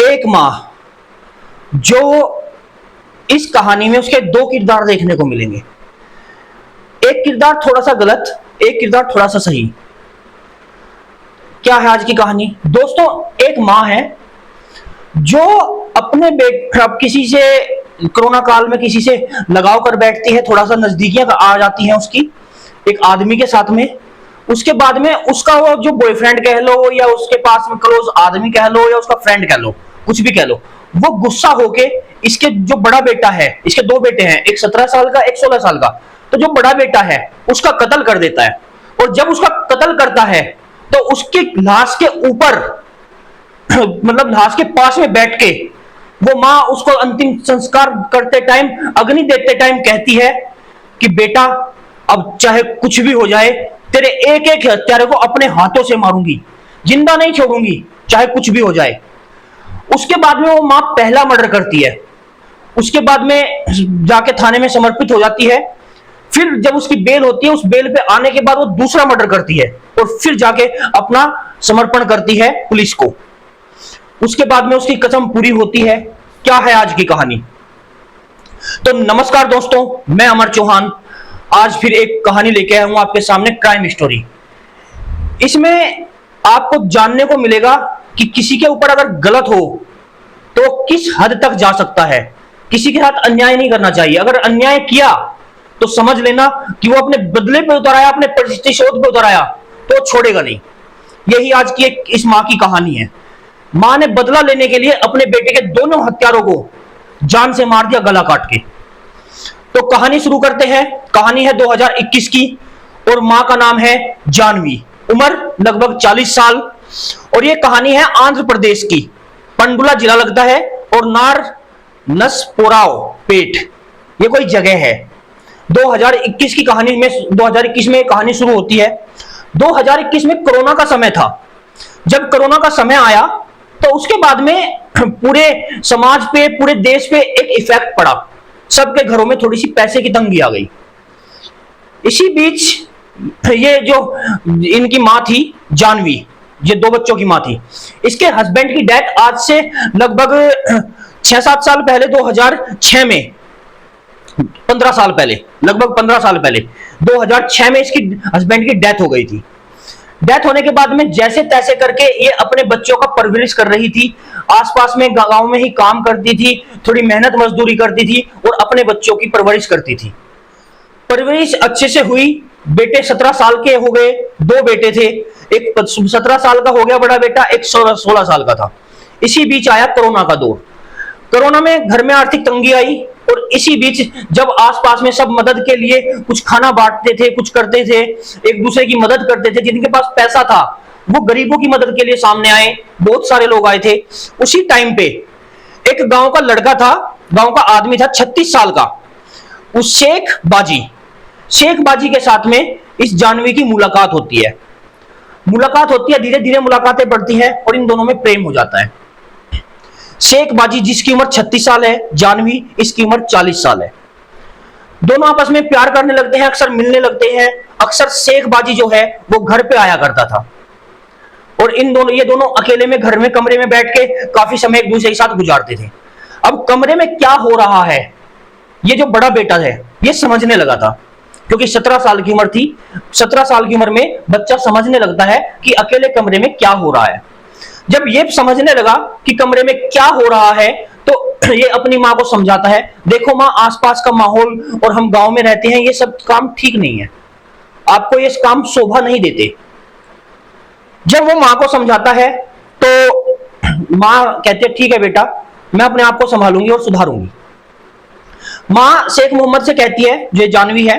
एक माँ, जो इस कहानी में उसके दो किरदार देखने को मिलेंगे। एक किरदार थोड़ा सा गलत, एक किरदार थोड़ा सा सही। क्या है आज की कहानी दोस्तों? एक माँ है जो अपने अब किसी से कोरोना काल में किसी से लगाव कर बैठती है, थोड़ा सा नजदीकियां आ जाती हैं उसकी एक आदमी के साथ में। उसके बाद में उसका वो जो बॉयफ्रेंड कह लो या उसके पास में क्लोज आदमी कह लो या उसका फ्रेंड कह लो, कुछ भी कह लो, वो गुस्सा होके इसके जो बड़ा बेटा है, इसके दो बेटे हैं, एक 17 साल का एक 16 साल का, तो जो बड़ा बेटा है उसका कत्ल कर देता है। और जब उसका कत्ल करता है तो उसकी लाश के ऊपर मतलब लाश के पास में बैठ के वो माँ उसको अंतिम संस्कार करते टाइम, अग्नि देते टाइम कहती है कि बेटा अब चाहे कुछ भी हो जाए, तेरे एक एक हत्यारे को अपने हाथों से मारूंगी, जिंदा नहीं छोड़ूंगी, चाहे कुछ भी हो जाए। उसके बाद में वो माँ पहला मर्डर करती है, उसके बाद में जाके थाने में समर्पित हो जाती है। फिर जब उसकी बेल होती है, उस बेल पे आने के बाद वो दूसरा मर्डर करती है और फिर जाके अपना समर्पण करती है पुलिस को। उसके बाद में उसकी कसम पूरी होती है। क्या है आज की कहानी? तो नमस्कार दोस्तों, मैं अमर चौहान आज फिर एक कहानी लेके आया हूं आपके सामने, क्राइम स्टोरी। इसमें आपको जानने को मिलेगा कि किसी के ऊपर अगर गलत हो तो किस हद तक जा सकता है। किसी के साथ अन्याय नहीं करना चाहिए, अगर अन्याय किया तो समझ लेना कि वो अपने बदले पे उतर आया, अपने प्रतिशोध पे उतर आया, तो छोड़ेगा नहीं। यही आज की एक इस माँ की कहानी है। माँ ने बदला लेने के लिए अपने बेटे के दोनों हत्यारों को जान से मार दिया, गला काट के। तो कहानी शुरू करते हैं। कहानी है 2021 की और माँ का नाम है जानवी, उम्र लगभग 40 साल। और ये कहानी है आंध्र प्रदेश की, पंडुला जिला लगता है और नार नसपोराव पेट, ये कोई जगह है। 2021 की कहानी में 2021 में कहानी शुरू होती है। 2021 में कोरोना का समय था। जब कोरोना का समय आया तो उसके बाद में पूरे समाज पे, पूरे देश पे एक इफेक्ट पड़ा। सबके घरों में थोड़ी सी पैसे की तंगी आ गई। इसी बीच ये जो इनकी माँ थी जानवी, ये दो बच्चों की माँ थी, इसके हस्बैंड की डेथ आज से लगभग 6-7 साल पहले, 2006 में, 15 साल पहले, लगभग 15 साल पहले 2006 में इसकी हस्बैंड की डेथ हो गई थी। डेथ होने के बाद में जैसे तैसे करके ये अपने बच्चों का परवरिश कर रही थी। आसपास में गांव में ही काम करती थी, थोड़ी मेहनत मजदूरी करती थी और अपने बच्चों की परवरिश करती थी। परवरिश अच्छे से हुई। बेटे 17 साल के हो गए, दो बेटे थे, एक 17 साल का हो गया बड़ा बेटा, एक 16 साल का था। इसी बीच आया कोरोना का दौर। कोरोना में घर में आर्थिक तंगी आई और इसी बीच जब आसपास में सब मदद के लिए कुछ खाना बांटते थे, कुछ करते थे, एक दूसरे की मदद करते थे, जिनके पास पैसा था वो गरीबों की मदद के लिए सामने आए, बहुत सारे लोग आए थे। उसी टाइम पे एक गांव का लड़का था, गांव का आदमी था 36 साल का, उस शेख बाजी के साथ में इस जानवी की मुलाकात होती है। धीरे धीरे मुलाकातें बढ़ती हैं और इन दोनों में प्रेम हो जाता है। शेख बाजी जिसकी उम्र 36 साल है, जानवी इसकी उम्र 40 साल है। दोनों आपस में प्यार करने लगते हैं, अक्सर मिलने लगते हैं। अक्सर शेख बाजी जो है वो घर पे आया करता था और ये दोनों अकेले में घर में कमरे में बैठ के काफी समय एक दूसरे के साथ गुजारते थे। अब कमरे में क्या हो रहा है ये जो बड़ा बेटा है ये समझने लगा था, क्योंकि 17 साल की उम्र थी। 17 साल की उम्र में बच्चा समझने लगता है कि अकेले कमरे में क्या हो रहा है। जब ये समझने लगा कि कमरे में क्या हो रहा है तो ये अपनी माँ को समझाता है, देखो माँ, आसपास का माहौल और हम गांव में रहते हैं, ये सब काम ठीक नहीं है, आपको ये काम शोभा नहीं देते। जब वो माँ को समझाता है तो माँ कहती है, ठीक है बेटा, मैं अपने आप को संभालूंगी और सुधारूंगी। माँ शेख मोहम्मद से कहती है, जो जानवी है,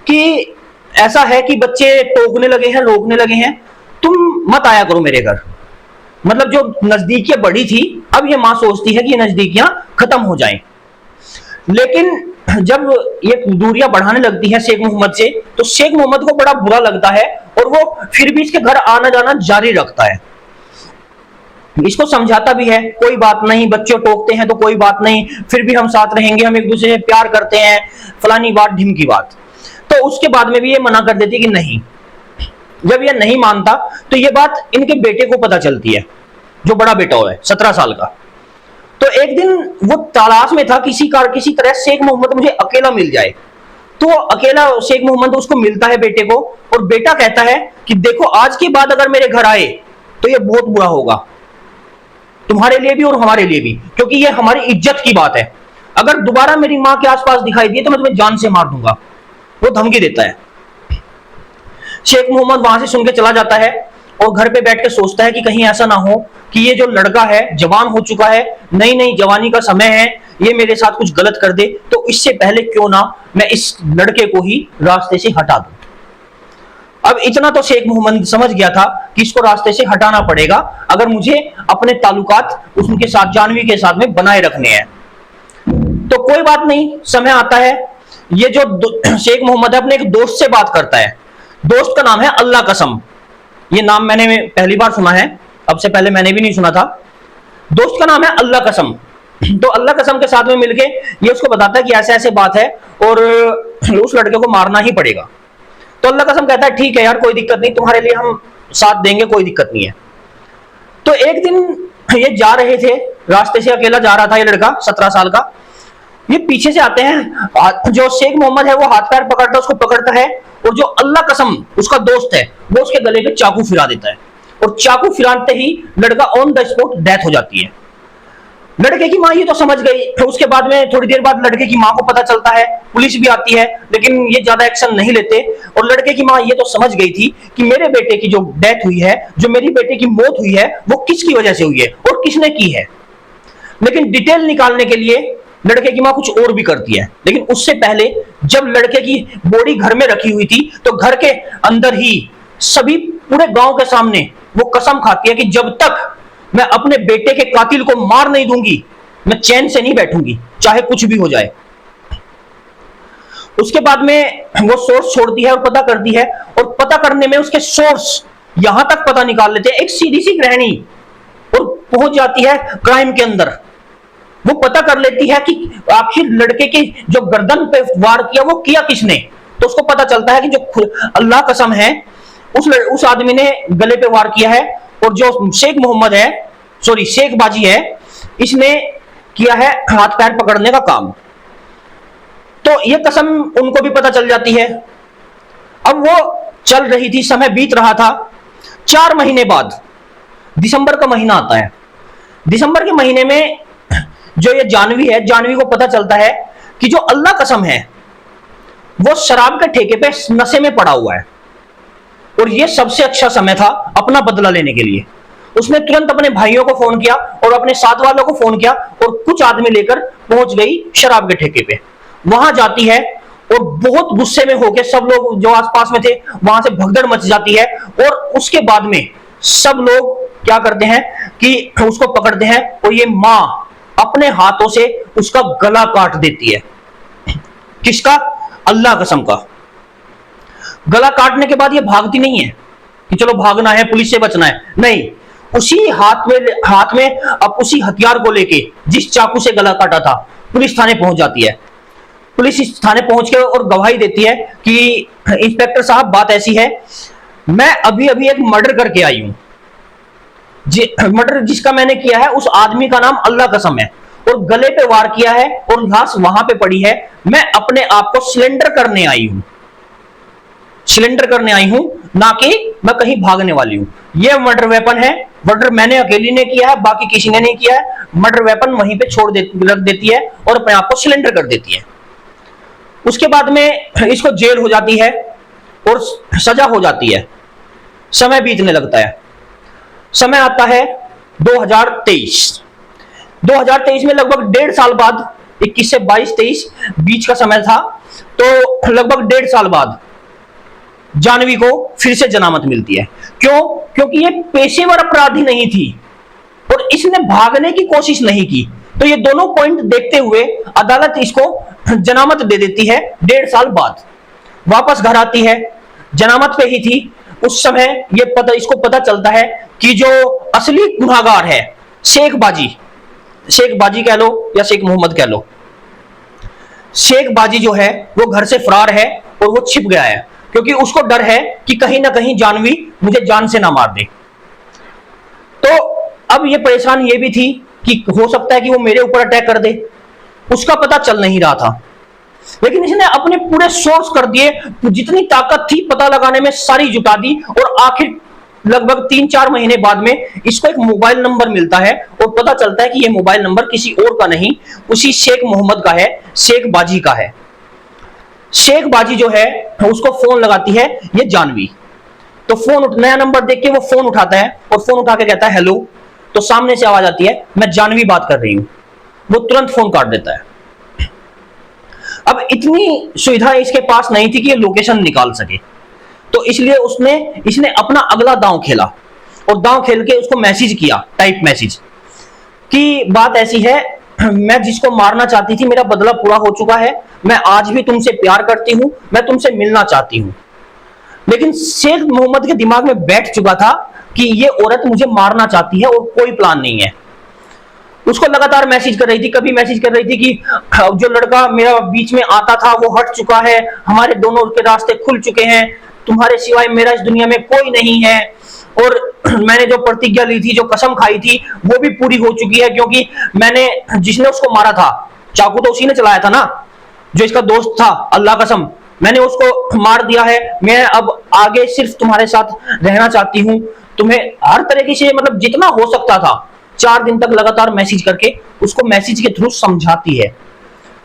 कि ऐसा है कि बच्चे टोकने लगे हैं, रोकने लगे हैं, तुम मत आया करो मेरे घर। मतलब जो नजदीकियां बढ़ी थी, अब ये माँ सोचती है कि ये नजदीकियां खत्म हो जाएं। लेकिन जब ये दूरियां बढ़ाने लगती हैं शेख मोहम्मद से, तो शेख मोहम्मद को बड़ा बुरा लगता है और वो फिर भी इसके घर आना जाना जारी रखता है। इसको समझाता भी है, कोई बात नहीं, बच्चे टोकते हैं तो कोई बात नहीं, फिर भी हम साथ रहेंगे, हम एक दूसरे से प्यार करते हैं, फलानी बात ढिमकी बात। तो उसके बाद में भी ये मना कर देती कि नहीं। जब ये नहीं मानता तो ये बात इनके बेटे को पता चलती है, जो बड़ा बेटा है 17 साल का। तो एक दिन वो तलाश में था किसी तरह शेख मोहम्मद मुझे अकेला मिल जाए। तो अकेला शेख मोहम्मद उसको मिलता है बेटे को, और बेटा कहता है कि देखो आज के बाद अगर मेरे घर आए तो ये बहुत बुरा होगा, तुम्हारे लिए भी और हमारे लिए भी, क्योंकि ये हमारी इज्जत की बात है। अगर दोबारा मेरी मां के आसपास दिखाई दिए तो मैं तुम्हें जान से मार दूंगा। वो धमकी देता है। शेख मोहम्मद वहां से सुन के चला जाता है और घर पे बैठ के सोचता है कि कहीं ऐसा ना हो कि ये जो लड़का है जवान हो चुका है, नई नई जवानी का समय है, ये मेरे साथ कुछ गलत कर दे, तो इससे पहले क्यों ना मैं इस लड़के को ही रास्ते से हटा दूं। अब इतना तो शेख मोहम्मद समझ गया था कि इसको रास्ते से हटाना पड़ेगा अगर मुझे अपने ताल्लुकात उनके साथ, जानवी के साथ में बनाए रखने हैं। तो कोई बात नहीं, समय आता है, ये जो शेख मोहम्मद है अपने एक दोस्त से बात करता है। दोस्त का नाम है अल्लाह कसम। ये नाम मैंने पहली बार सुना है, अब से पहले मैंने भी नहीं सुना था। दोस्त का नाम है अल्लाह कसम। तो अल्लाह कसम के साथ में मिलके ये उसको बताता है कि ऐसे ऐसे बात है और उस लड़के को मारना ही पड़ेगा। तो अल्लाह कसम कहता है ठीक है यार, कोई दिक्कत नहीं, तुम्हारे लिए हम साथ देंगे, कोई दिक्कत नहीं है। तो एक दिन ये जा रहे थे, रास्ते से अकेला जा रहा था ये लड़का 17 साल का। ये पीछे से आते हैं, जो शेख मोहम्मद है वो हाथ पैर पकड़ता, उसको पकड़ता है, और जो अल्लाह कसम उसका दोस्त है वो उसके गले पे चाकू फिरा देता है, और चाकू फिराते ही लड़का ऑन द स्पॉट डेथ हो जाती है। लड़के की मां ये तो समझ गई, फिर उसके बाद में थोड़ी देर बाद लड़के की मां को पता चलता है, पुलिस भी आती है, लेकिन ये ज्यादा एक्शन नहीं लेते। और लड़के की मां ये तो समझ गई थी कि मेरे बेटे की जो डेथ हुई है, जो मेरी बेटे की मौत हुई है, वो किसकी वजह से हुई है और किसने की है। लेकिन डिटेल निकालने के लिए लड़के की मां कुछ और भी करती है। लेकिन उससे पहले जब लड़के की बॉडी घर में रखी हुई थी तो घर के अंदर ही सभी पूरे गांव के सामने वो कसम खाती है कि जब तक मैं अपने बेटे के कातिल को मार नहीं दूंगी मैं चैन से नहीं बैठूंगी, चाहे कुछ भी हो जाए। उसके बाद में वो सोर्स छोड़ती है और पता करती है, और पता करने में उसके सोर्स यहां तक पता निकाल लेते हैं, एक सीधी सी गृहिणी, और पहुंच जाती है क्राइम के अंदर। वो पता कर लेती है कि आखिर लड़के के जो गर्दन पे वार किया वो किया किसने। तो उसको पता चलता है कि जो अल्लाह कसम है उस आदमी ने गले पे वार किया है, और जो शेख मोहम्मद है, सॉरी शेख बाजी है, इसने किया है हाथ पैर पकड़ने का काम। तो ये कसम उनको भी पता चल जाती है। अब वो चल रही थी, समय बीत रहा था। 4 महीने बाद दिसंबर का महीना आता है। दिसंबर के महीने में जो ये जानवी है, जानवी को पता चलता है कि जो अल्लाह कसम है वो शराब के ठेके पे नशे में पड़ा हुआ है, और ये सबसे अच्छा समय था अपना बदला लेने के लिए। उसने तुरंत अपने भाइयों को फोन किया और अपने साथ वालों को फोन किया, और कुछ आदमी लेकर पहुंच गई शराब के ठेके पे। वहां जाती है और बहुत गुस्से में होकर सब लोग जो आसपास में थे वहां से भगदड़ मच जाती है, और उसके बाद में सब लोग क्या करते हैं कि उसको पकड़ते हैं, और ये मां अपने हाथों से उसका गला काट देती है। किसका? अल्लाह कसम का। गला काटने के बाद ये भागती नहीं है कि चलो भागना है, पुलिस से बचना है, नहीं, उसी हाथ में अब उसी हथियार को लेके जिस चाकू से गला काटा था पुलिस थाने पहुंच जाती है। पुलिस इस थाने पहुंच के और गवाही देती है कि इंस्पेक्टर साहब बात ऐसी है, मैं अभी अभी एक मर्डर करके आई हूं। मर्डर जिसका मैंने किया है उस आदमी का नाम अल्लाह कसम है, और गले पे वार किया है और लाश वहां पे पड़ी है। मैं अपने आप को सिलेंडर करने आई हूं, सिलेंडर करने आई हूं, ना कि मैं कहीं भागने वाली हूं। यह मर्डर वेपन है, मर्डर मैंने अकेली ने किया है, बाकी किसी ने नहीं किया है। मर्डर वेपन वहीं पे रख देती है और अपने आप को सिलेंडर कर देती है। उसके बाद में इसको जेल हो जाती है और सजा हो जाती है। समय बीतने लगता है। समय आता है 2023। 2023 में लगभग 1.5 साल बाद, 21 से 22-23 बीच का समय था, तो लगभग 1.5 साल बाद जानवी को फिर से जनामत मिलती है। क्यों? क्योंकि ये पेशेवर अपराधी नहीं थी और इसने भागने की कोशिश नहीं की। तो ये दोनों पॉइंट देखते हुए अदालत इसको जनामत दे देती है। 1.5 साल बाद वापस घर आती है, जनामत पे ही थी। उस समय इसको पता चलता है कि जो असली गुनाहगार है शेख बाजी कह लो या शेख मोहम्मद कह लो, शेख बाजी जो है वो घर से फरार है और वो छिप गया है, क्योंकि उसको डर है कि कहीं ना कहीं जानवी मुझे जान से ना मार दे। तो अब ये परेशान ये भी थी कि हो सकता है कि वो मेरे ऊपर अटैक कर दे, उसका पता चल नहीं रहा था। लेकिन इसने अपने पूरे सोर्स कर दिए, जितनी ताकत थी पता लगाने में सारी जुटा दी, और आखिर लगभग 3-4 महीने बाद में इसको एक मोबाइल नंबर मिलता है और पता चलता है कि यह मोबाइल नंबर किसी और का नहीं, उसी शेख मोहम्मद का है, शेख बाजी का है। शेख बाजी जो है उसको फोन लगाती है ये जानवी। तो फोन, नया नंबर देख के वो फोन उठाता है और फोन उठा के कहता है हेलो। तो सामने से आवाज आती है मैं जानवी बात कर रही हूं। वो तुरंत फोन काट देता है। अब इतनी सुविधा इसके पास नहीं थी कि ये लोकेशन निकाल सके, तो इसलिए इसने अपना अगला दांव खेला, और दांव खेल के उसको मैसेज किया, टाइप मैसेज कि बात ऐसी है, मैं जिसको मारना चाहती थी मेरा बदला पूरा हो चुका है, मैं आज भी तुमसे प्यार करती हूं, मैं तुमसे मिलना चाहती हूं। लेकिन शेख मोहम्मद के दिमाग में बैठ चुका था कि ये औरत मुझे मारना चाहती है और कोई प्लान नहीं है। उसको लगातार मैसेज कर रही थी, कभी मैसेज कर रही थी कि जो लड़का मेरा बीच में आता था वो हट चुका है, हमारे दोनों के रास्ते खुल चुके हैं, तुम्हारे सिवाय मेरा इस दुनिया में कोई नहीं है, और मैंने जो प्रतिज्ञा ली थी, जो कसम खाई थी, वो भी पूरी हो चुकी है, क्योंकि मैंने, जिसने उसको मारा था, चाकू तो उसी ने चलाया था ना, जो इसका दोस्त था, अल्लाह कसम, मैंने उसको मार दिया है। मैं अब आगे सिर्फ तुम्हारे साथ रहना चाहती हूँ, तुम्हें हर तरीके से, मतलब जितना हो सकता था, 4 दिन तक लगातार मैसेज करके उसको मैसेज के थ्रू समझाती है।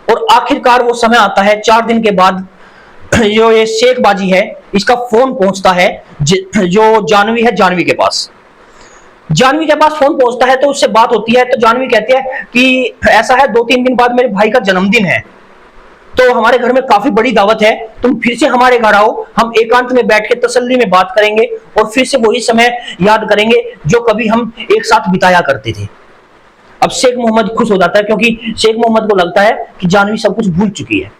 और आखिरकार वो समय आता है, 4 दिन के बाद जो ये शेख बाजी है इसका फोन पहुंचता है जो जानवी है, जानवी के पास। जानवी के पास फोन पहुंचता है तो उससे बात होती है। तो जानवी कहती है कि ऐसा है, 2-3 दिन बाद मेरे भाई का जन्मदिन है, तो हमारे घर में काफी बड़ी दावत है, तुम फिर से हमारे घर आओ, हम एकांत में बैठ के तसल्ली में बात करेंगे और फिर से वही समय याद करेंगे जो कभी हम एक साथ बिताया करते थे। अब शेख मोहम्मद खुश हो जाता है, क्योंकि शेख मोहम्मद को लगता है कि जानवी सब कुछ भूल चुकी है।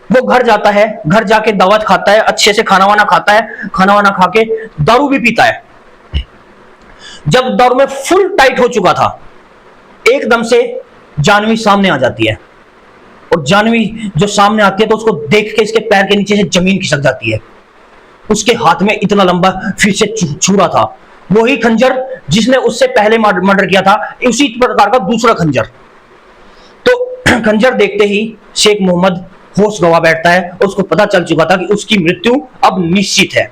वो घर जाता है, घर जाके दावत खाता है, अच्छे से खाना वाना खाता है, खाना वाना खा के दारू भी पीता है। जब दारू में फुल टाइट हो चुका था, एकदम से जानवी सामने आ जाती है, और जानवी जो सामने आती है तो उसको देख के इसके पैर के नीचे से जमीन खिसक जाती है। उसके हाथ में इतना लंबा फिर से छुरा था, वही खंजर जिसने उससे पहले मर्डर किया था, उसी प्रकार का दूसरा खंजर। तो खंजर देखते ही शेख मोहम्मद होश गवा बैठता है, और उसको पता चल चुका था कि उसकी मृत्यु अब निश्चित है।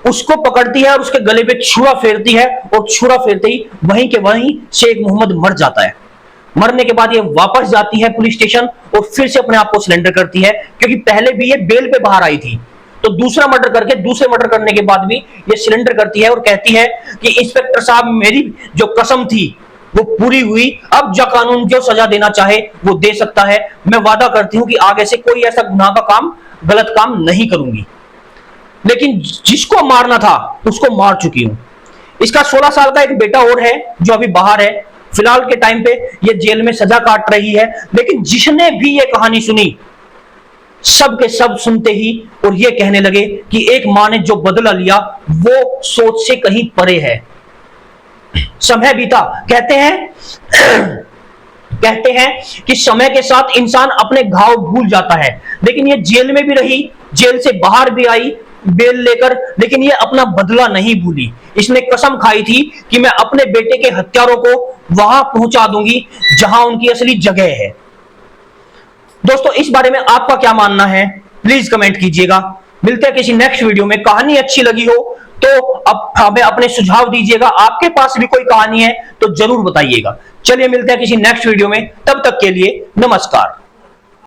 उसको पकड़ती है और उसके गले पे छुरा फेरती है, और छुरा फेरते ही वहीं के वहीं शेख मोहम्मद मर जाता है। मरने के बाद ये वापस जाती है पुलिस स्टेशन और फिर से अपने आप को सरेंडर करती है, क्योंकि पहले भी ये बेल पे बाहर आई थी। तो दूसरा मर्डर करके, दूसरे मर्डर करने के बाद भी ये सरेंडर करती है और कहती है कि इंस्पेक्टर साहब, मेरी जो कसम थी वो पूरी हुई, अब जो कानून जो सजा देना चाहे वो दे सकता है, मैं वादा करती हूं कि आगे से कोई ऐसा गुनाह का काम, गलत काम नहीं करूंगी। लेकिन जिसको मारना था उसको मार चुकी हूं। इसका 16 साल का एक बेटा और है जो अभी बाहर है, फिलहाल के टाइम पे ये जेल में सजा काट रही है। लेकिन जिसने भी ये कहानी सुनी, सब के सब सुनते ही और ये कहने लगे कि एक मां ने जो बदला लिया वो सोच से कहीं परे है। समय बीता, कहते हैं कि समय के साथ इंसान अपने घाव भूल जाता है, लेकिन ये जेल में भी रही, जेल से बाहर भी आई बेल लेकर, लेकिन ये अपना बदला नहीं भूली। इसने कसम खाई थी कि मैं अपने बेटे के हत्यारों को वहां पहुंचा दूंगी जहां उनकी असली जगह है। दोस्तों, इस बारे में आपका क्या मानना है, प्लीज कमेंट कीजिएगा। मिलते हैं किसी नेक्स्ट वीडियो में। कहानी अच्छी लगी हो तो अब हमें अपने सुझाव दीजिएगा। आपके पास भी कोई कहानी है तो जरूर बताइएगा। चलिए मिलते हैं किसी नेक्स्ट वीडियो में, तब तक के लिए नमस्कार।